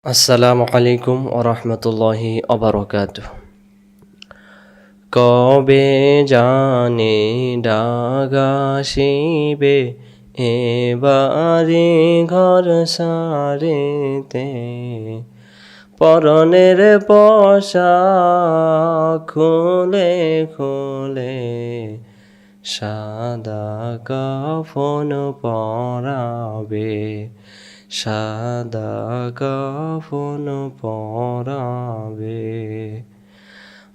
আসসালামু আলাইকুম ওরহমতুল্লাহি অবরকাতুহ। কবে জানে ডাক আসিবে এবারে ঘর সারিতে, পরনের পোশাক খুলে খুলে সাদা কাফন পরাবে, সাদা কাফন পরাবে।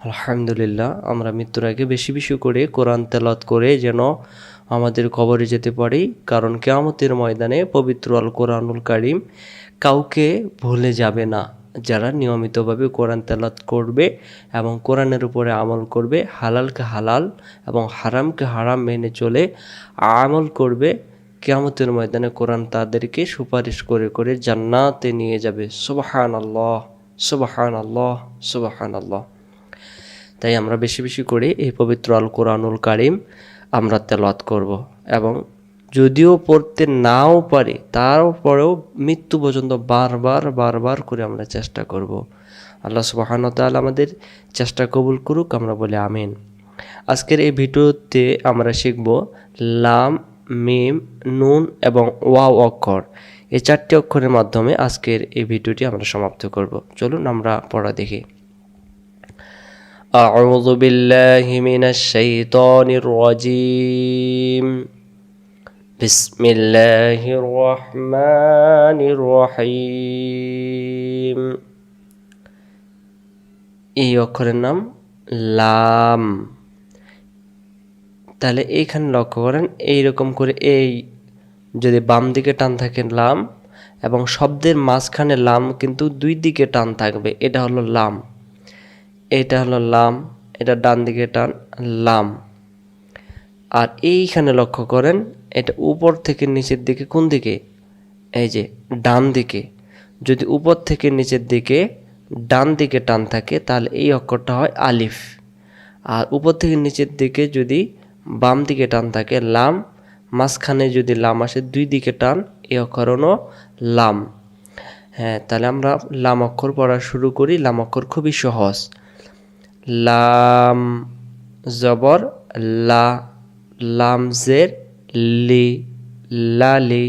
আলহামদুলিল্লাহ, আমরা মৃত্যুর আগে বেশি বেশি করে কোরআন তেলাওয়াত করে যেন আমাদের কবরে যেতে পারি, কারণ কিয়ামতের ময়দানে পবিত্র আল কোরআনুল কারীম কাউকে ভুলে যাবে না। যারা নিয়মিতভাবে কোরআন তেলাওয়াত করবে এবং কোরআনের উপরে আমল করবে, হালালকে হালাল এবং হারামকে হারাম মেনে চলে আমল করবে, কিয়ামতের ময়দানে কোরআন তাদেরকে সুপারিশ করে করে জান্নাতে নিয়ে যাবে। সুবহানাল্লাহ, সুবহানাল্লাহ, সুবহানাল্লাহ। তাই আমরা বেশি বেশি করে এই পবিত্র আল কোরআনুল কারীম আমরা তেলাওয়াত করব, এবং যদিও পড়তে নাও পারি তারপরেও মৃত্যু পর্যন্ত বারবার বারবার করে আমরা চেষ্টা করব। আল্লাহ সুবহানাহু ওয়া তাআলা আমাদের চেষ্টা কবুল করুক, আমরা বলি আমিন। আজকের এই ভিডিওতে আমরা শিখব লাম, মিম, নুন এবং ওয়াও অক্ষর। এই চারটি অক্ষরের মাধ্যমে আজকের এই ভিডিওটি আমরা সমাপ্ত করব। চলুন আমরা পড়া দেখি। আউযু বিল্লাহি মিনাশ শাইতানির রাজীম। বিসমিল্লাহির রহমানির রহিম। এই অক্ষরের নাম লাম। তাহলে এইখানে লক্ষ্য করেন, এইরকম করে এই যদি বাম দিকে টান থাকে লাম, এবং শব্দের মাঝখানে লাম কিন্তু দুই দিকে টান থাকবে, এটা হলো লাম। এটা হলো লাম, এটা ডান দিকে টান, লাম। আর এইখানে লক্ষ্য করেন, এটা উপর থেকে নিচের দিকে কোন দিকে? এই যে ডান দিকে। যদি উপর থেকে নিচের দিকে ডান দিকে টান থাকে তাহলে এই অক্ষরটা হয় আলিফ। আর উপর থেকে নিচের দিকে যদি বাম দিকে টান থাকে লাম, মাঝখানে যদি লাম আসে দুই দিকে টান, এই অক্ষর হলো লাম। হ্যাঁ, তাহলে আমরা লাম অক্ষর পড়া শুরু করি। লাম অক্ষর খুবই সহজ। লাম জবর লা, লাম জের লি, লালি,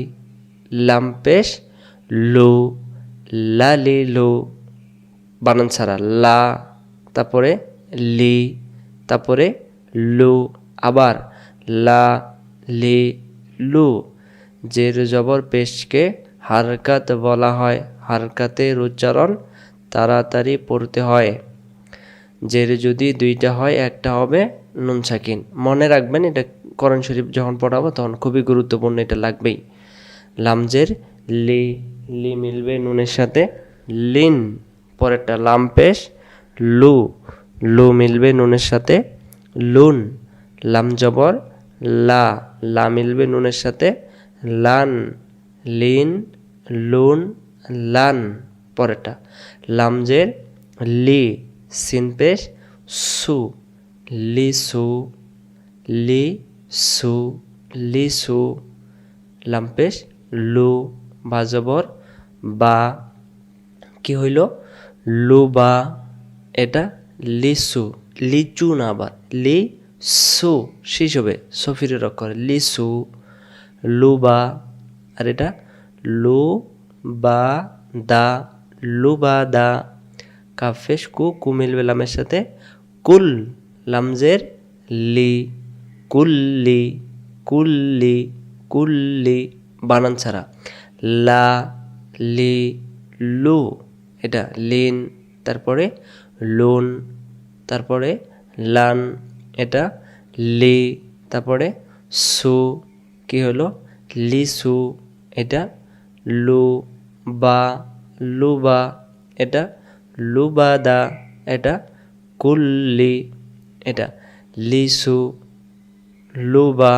লাম পেশ লু, লালি লু, বানান ছাড়া লা, তারপরে লি, তারপরে লু, আবার লা লি লু। জের জবর পেশকে হারকাত বলা হয়। হারকাতের উচ্চারণ তাড়াতাড়ি পড়তে হয়। জের যদি দুইটা হয় একটা হবে নুন সাকিন। মনে রাখবেন, এটা কোরআন শরীফ যখন পড়াবো তখন খুবই গুরুত্বপূর্ণ, এটা লাগবেই। লামজের লি, লি মিলবে নুনের সাথে লিন। পরেরটা লাম পেশ লু, লু মিলবে নুনের সাথে লুন। লাম জবর লা, লা মিলবে নুনের সাথে লান, লিন, লুন, লান। পরেরটা লামজের লি, সিন পেশ সু, লিসু, লিসু, লিসু। লাম পেশ লু, বা জবর বা, কি হইল? লুবা। এটা লিসু, লিচু না, আবার লিসু শেষ হবে সফিরের অক্ষর লিসু, লুবা। আর এটা লু বা দা, লুবাদা। কাফেশ কু, কু মিলবে লামের সাথে কুল, লামজের লি, কুল্লি, কুল্লি, কুল্লি, বানান ছাড়া লা লি লু। এটা লিন, তারপরে লুন, তারপরে লান, এটা লি, তারপরে সু, কি হলো? লিসু। এটা লু বা, লুবা, এটা লুবাদা, এটা কুল্লি, এটা লিসু, লুবা,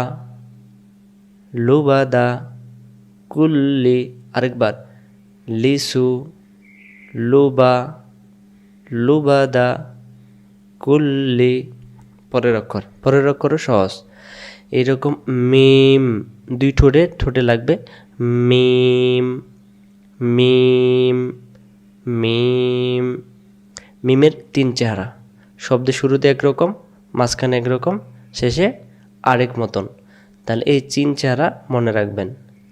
লুবাদা, কুল্লি। আরেকবার লিসু, লুবা, লুবাদা, কুল্লি। পরের অক্ষরও সহজ। এইরকম মিম, দুই ঠোঁটে লাগবে মিম, মিম। মিম। মিমের 3 চেহারা, শব্দের শুরুতে একরকম, মাঝখানে একরকম, শেষে আরেক মতন। তাহলে এই 3 চেহারা মনে রাখবেন।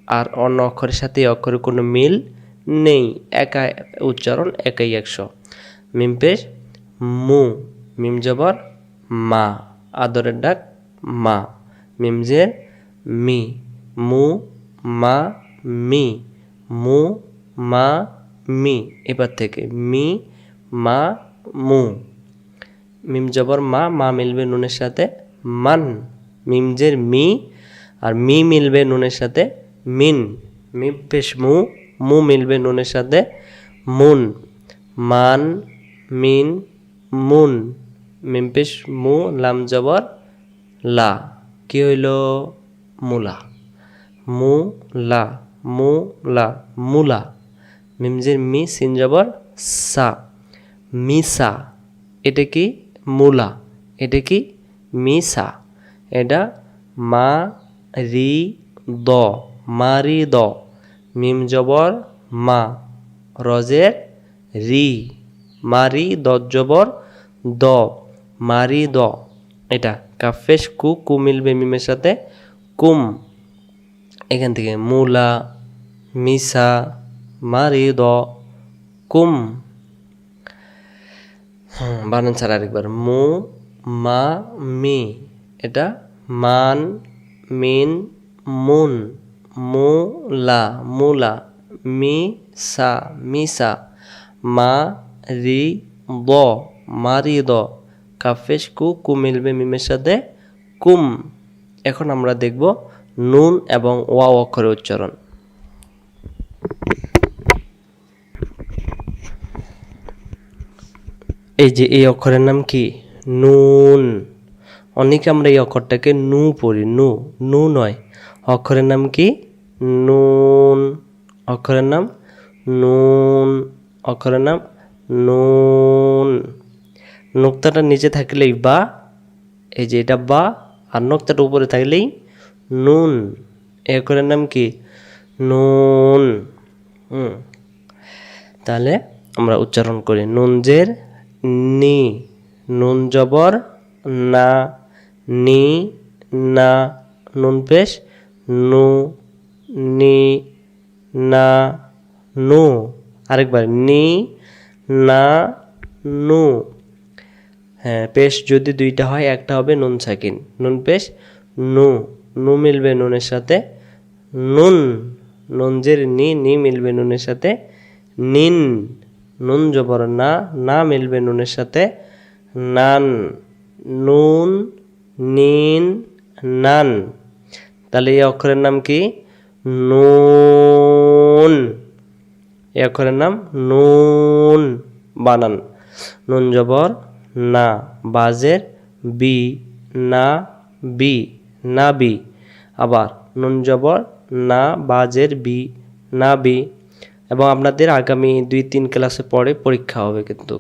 আর অন্য অক্ষরের সাথে এই অক্ষরের কোনো মিল নেই, একা উচ্চারণ, একাই 100। মিম পেশ মু, মিম জবর মা, আদরের ডাক মা। মিম জের মি, মু মা মি, মু মা মি। এবার থেকে মি মা মু। মিম জবর মা, মা মিলবে নুনের সাথে মান। মিম জের মি, আর মি মিলবে নুনের সাথে মিন। মিম পেশ মু, মু মিলবে নুনের সাথে মুন। মান মিন মুন। মিম পেশ মু, লাম জবর লা, কি হইল? মুলা। মুলা, মুলা, মুলা। মিম জের মি, সিন জবর সা, মিসা। এটা কি? মুলা। এটা কি? মিসা। এটা মা রি দ, মারি দ। মিম জবর মা, রজের রি, মারি, দ জবর দ, মারি দ। এটা কাফেশ কু, কু মিলবে মিমের সাথে কুম। এখান থেকে মুলা, মিসা, মারি দ, কুম। বানান ছাড়া আরেকবার, মু মা মি। এটা মান মিন মুন, মুলা, মুলা, মিসা, মিসা, মা রি দ, মারি দ। কাফেশ কু, কু মিলবে মিমের সাথে কুম। এখন আমরা দেখব নুন এবং ওয়াও অক্ষরের উচ্চারণ। এই যে এই অক্ষরের নাম কি? নুন। অনেকে আমরা এই অক্ষরটাকে নু পড়ি, নু, নু নয়। অক্ষরের নাম কি? নুন। অক্ষরের নাম নুন। অক্ষরের নাম নুন। নোক্তাটা নিচে থাকলেই বা, এই যে এটা বা, আর নোক্তাটা উপরে থাকলেই নুন। এই অক্ষরের নাম কি? নুন। তাহলে আমরা উচ্চারণ করি, নুন জের নি, নুন জবর না, নি না। নুন পেশ নু, নি না নু। আরেকবার, নি না নু। হ্যাঁ, পেশ যদি দুইটা হয়, একটা হবে নুন সাকিন। নুন পেশ নু, নু মিলবে নুনের সাথে নুন। নুন জের নি, নি মিলবে নুনের সাথে নিন। নুন জবর না, না মিলবে নুনের সাথে নান। নুন নিন নান। তাহলে এই অক্ষরের নাম কি? নুন। এই অক্ষরের নাম নুন। বানান, নুন জবর না, বাজের বি, না বি, না বি। আবার নুন জবর না, বাজের বি, না বি। এবং আপনাদের আগামী 2-3 ক্লাসে পরে পরীক্ষা হবে কিন্তু।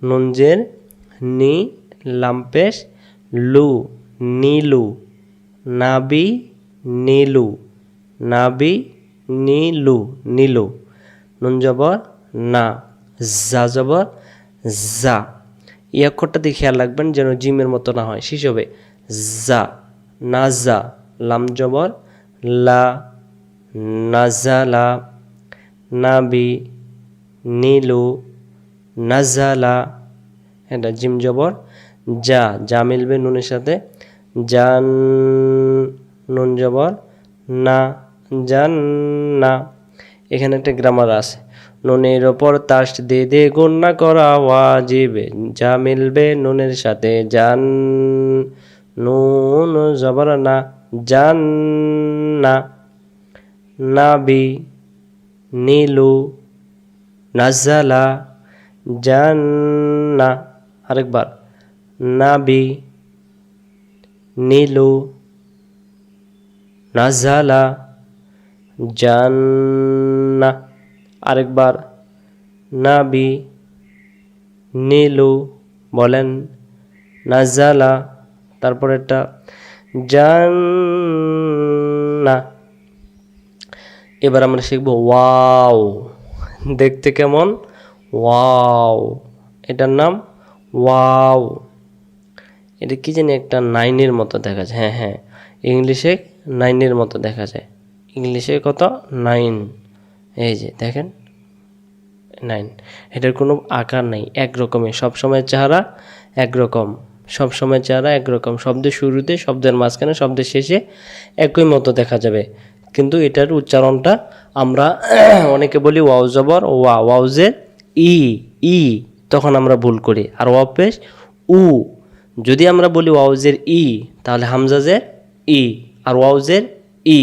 নুন জের নি, লামপেশ লু, নীলু, নাবি নীলু, নাবি নীলু, নীলু। নুন জবর না, জা জবর জা। এই অক্ষরটা দিয়ে খেয়াল রাখবেন যেন জিমের মতো না হয়, শেষ হবে জা, নাজা। লাম জবর লা, নাজালা, নাবি নীলু, নাজালা। এটা জিম জবর যা, যা মিলবে নুনের সাথে জান। নুন জবর না, জান না। এখানে একটা গ্রামার আছে, নুনের ওপর তাস দে দে গুণনা করা ওয়াজিব, যা মিলবে নুনের সাথে জান। নুন জবর না, জান না। নাবি নীলু, নাজালা, জান্না। আরেকবার, নাবি নীলু, নাজালা, জান্না। আরেকবার, নাবি নীলু, বলেন নাজালা, তারপর একটা জান্না। এবার আমরা শিখব ওয়াও। দেখতে কেমন? ওয়াও, এটার নাম ওয়াও। এটা কি জানি একটা নাইনের মতো দেখা যায়, হ্যাঁ হ্যাঁ, ইংলিশে নাইনের মতো দেখা যায়। ইংলিশে কত? 9। এই যে দেখেন 9। এটার কোনো আকার নাই, একরকমই, সবসময় চেহারা একরকম, সবসময় চেহারা একরকম, শব্দের শুরুতে, শব্দের মাঝখানে, শব্দের শেষে একই মতো দেখা যাবে। কিন্তু এটার উচ্চারণটা আমরা অনেকে বলি ওয়াও জবর ওয়া, ওয়াউজের ই, ই, তখন আমরা ভুল করি। আর ওয়াও পেশ উ, যদি আমরা বলি ওয়াউজের ই তাহলে হামজাজের ই, আর ওয়াউজের ই,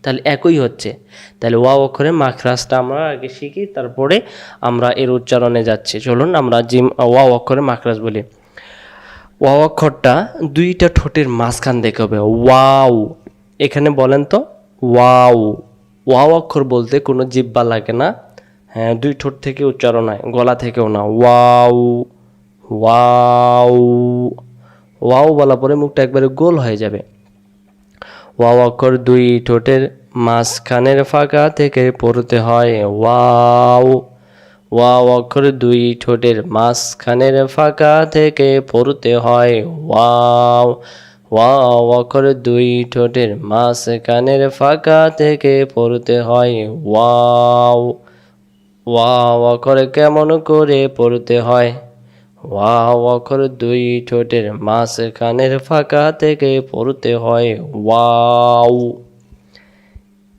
তাহলে একই হচ্ছে। তাহলে ওয়াও অক্ষরের মাখরাজটা আমরা আগে শিখি, তারপরে আমরা এর উচ্চারণে যাচ্ছি। চলুন আমরা জিম ওয়াও অক্ষরের মাখরাজ বলি। ওয়াও অক্ষরটা দুইটা ঠোঁটের মাঝখান থেকে হবে, ওয়াও। এখানে বলেন তো ওয়াও। ওয়াও অক্ষর বলতে কোনো জিহ্বা লাগে না, হ্যাঁ, দুই ঠোঁট থেকে উচ্চারণ হয়, গলা থেকেও না। ওয়াও, ওয়াও, ওয়াও বলা পরে মুখটা একবারে গোল হয়ে যাবে। ওয়াও অক্ষর দুই ঠোঁটের মাঝখানের ফাঁকা থেকে পড়তে হয়, ওয়াও। ওয়াও অক্ষর দুই ঠোঁটের মাঝখানের ফাঁকা থেকে পড়তে হয়, ওয়াও। ওয়াও অক্ষর দুই ঠোঁটের মাঝখানের ফাঁকা থেকে পড়তে হয়, ওয়াও। ওয়াও অক্ষর কেমন করে পড়তে হয়? ওয়াও অক্ষর দুই ঠোঁটের মাঝখানের ফাঁকা থেকে পড়তে হয়, ওয়াও।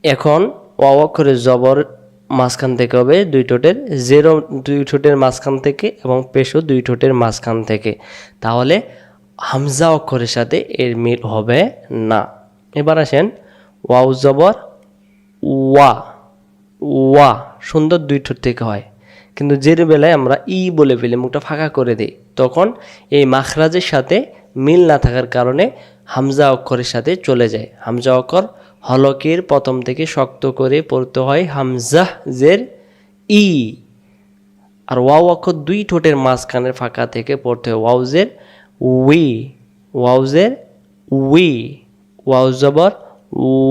এখন ওয়াও অক্ষরের জবর মাঝখান থেকে হবে দুই ঠোঁটের, জেরো দুই ঠোঁটের মাঝখান থেকে, এবং পেশও দুই ঠোঁটের মাঝখান থেকে। তাহলে হামজা অক্ষরের সাথে এর মিল হবে না। এবার আসেন ওয়াও জবর ওয়া, ওয়া সুন্দর দুই ঠোঁট থেকে হয়, কিন্তু জের বেলায় আমরা ই বলে ফেলি, মুখটা ফাঁকা করে দিই, তখন এই মাখরাজের সাথে মিল না থাকার কারণে হামজা অক্ষরের সাথে চলে যায়। হামজা অক্ষর হলকের প্রথম থেকে শক্ত করে পড়তে হয়, হামজা জের ই। আর ওয়াও অক্ষর দুই ঠোঁটের মাঝখানের ফাঁকা থেকে পড়তে হয়, ওয়াউজের উই, ওয়াউজের উই। ওয়াও জবর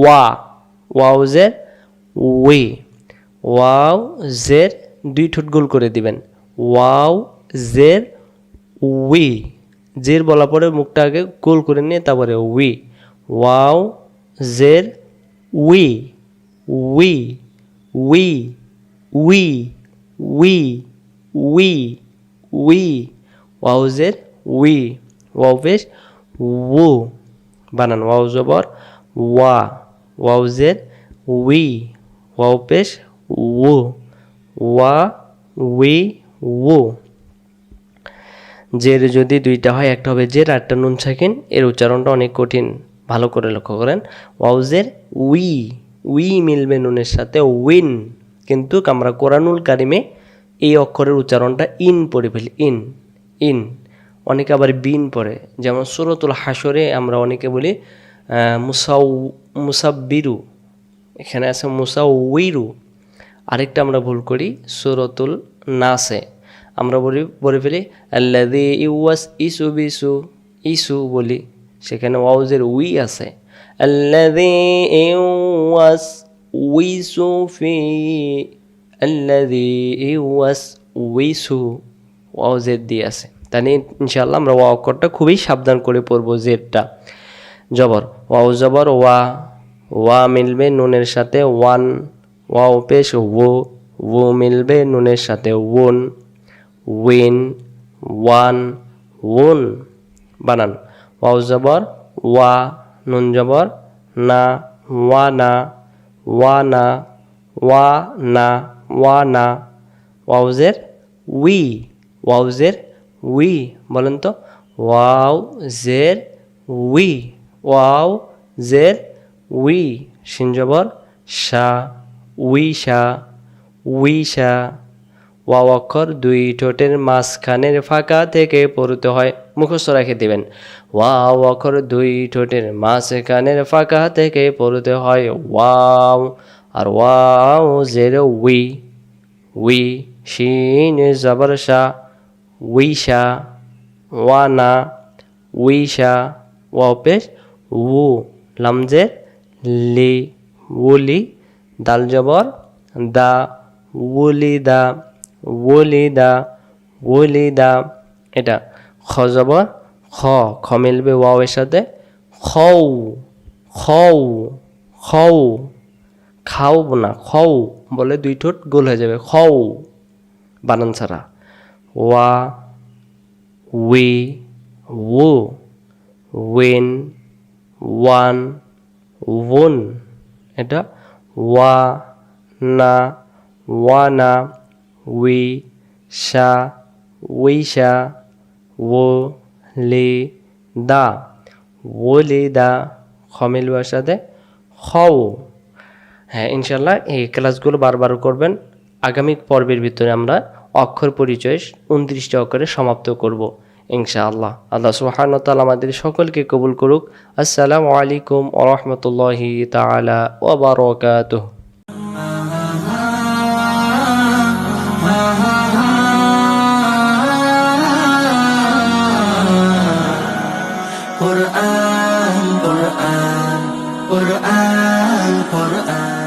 ওয়া, ওয়াউজের উই। ওয়াও জের দুই ঠোঁট গোল করে দিবেন, ওয়াও জের উই। জের বলা পরে মুখটা আগে গোল করে নিয়ে তারপরে উই, ওয়াও জের we, we, we, we, we, we, we. Wow জের উই। ওয়াও পেশ উ, বানান ওয়াও জবর ওয়া, ওয়াও জের উই, ওয়াও পেশ উ, ওয়া, উই, উ। জের যদি দুইটা হয়, একটা হবে জের, আরেকটা নুন সাকিন। এর উচ্চারণটা অনেক কঠিন, ভালো করে লক্ষ্য করেন। ওয়াউজের উই, উই মিলবে নুনের সাথে উইন, কিন্তু আমরা কোরআনুল কারিমে এই অক্ষরের উচ্চারণটা ইন পড়ে ফেলি, ইন, ইন। অনেকে আবার বিন পড়ে, যেমন সূরাতুল হাসরে আমরা অনেকে বলি মুসাব্বিরু, এখানে আছে মুসাউইরু। আরেকটা আমরা ভুল করি সূরাতুল নাসে, আমরা বলে ফেলি আল্লাযী ইউয়াস ইসু বিসু, ইসু বলি, সেখানে ওয়াউজের উই আছে। আল্লাযী ইউয়াস উইসু ফি, আল্লাযী ইউয়াস উইসু, ওয়াউজের দিয়ে আছে। তাহলে ইনশাআল্লাহ আমরা ওয়া অক্ষরটা খুবই সাবধান করে পড়বো। জেরটা জবর, ওয়াও জবর ওয়া, ওয়া মিলবে নুনের সাথে ওয়ান, ওয়াও পেশ ও, ও মিলবে নুনের সাথে ওন, উইন, ওয়ান, ওন। বানান ওয়াও জবর ওয়া, নুন জবর না, ওয়া না, ওয়া না, ওয়া না, ওয়া না। ওয়াউজের উই, ওয়াউজের উই, বলেন তো ওয়াও জের উই, ওয়াও জের উই। শিন জবর শা, উইশা, উইশা। ওয়াও অক্ষর দুই ঠোঁটের মাঝখানের ফাঁকা থেকে পড়তে হয়, মুখস্থ রেখে দিবেন। ওয়াও অক্ষর দুই ঠোঁটের মাঝখানের ফাঁকা থেকে পড়তে হয়, ওয়াও। আর ওয়াও জের উই, উই। শিন জবর শা, উইশা, ওয়ানা, উইশা। ওয়াও পেশ উ, লামজের লি, উলি। দাল জবর দা, উলি দা, ওয়ালিদা ওয়ালিদা। এটা খ জবর খ, খ মিলবে ওয়াও এর সাথে, খৌ খৌ খৌ, খাও না খৌ বলে দুই ঠোঁট গোল হয়ে যাবে, খৌ বানান ছাড়া। ওয়া উই ও, ওয়েন ওয়ান ওন। এটা ওয়া না ওয়ানা, উই সা উইসা, ও লে দা ওলেদা। খ মিলবার সাথে খও। হ্যাঁ, ইনশাল্লাহ এই ক্লাসগুলো বারবার করবেন। আগামী পর্বের ভিতরে আমরা অক্ষর পরিচয় 29টি অক্ষরে সমাপ্ত করব ইনশাআল্লাহ। আল্লাহ সুবহানাহু ওয়া তাআলা আমাদের সকলকে কবুল করুক। আসসালামু আলাইকুম ওয়া রাহমাতুল্লাহি তাআলা ওয়া বারাকাতুহু। Quran, Quran, Quran, Quran.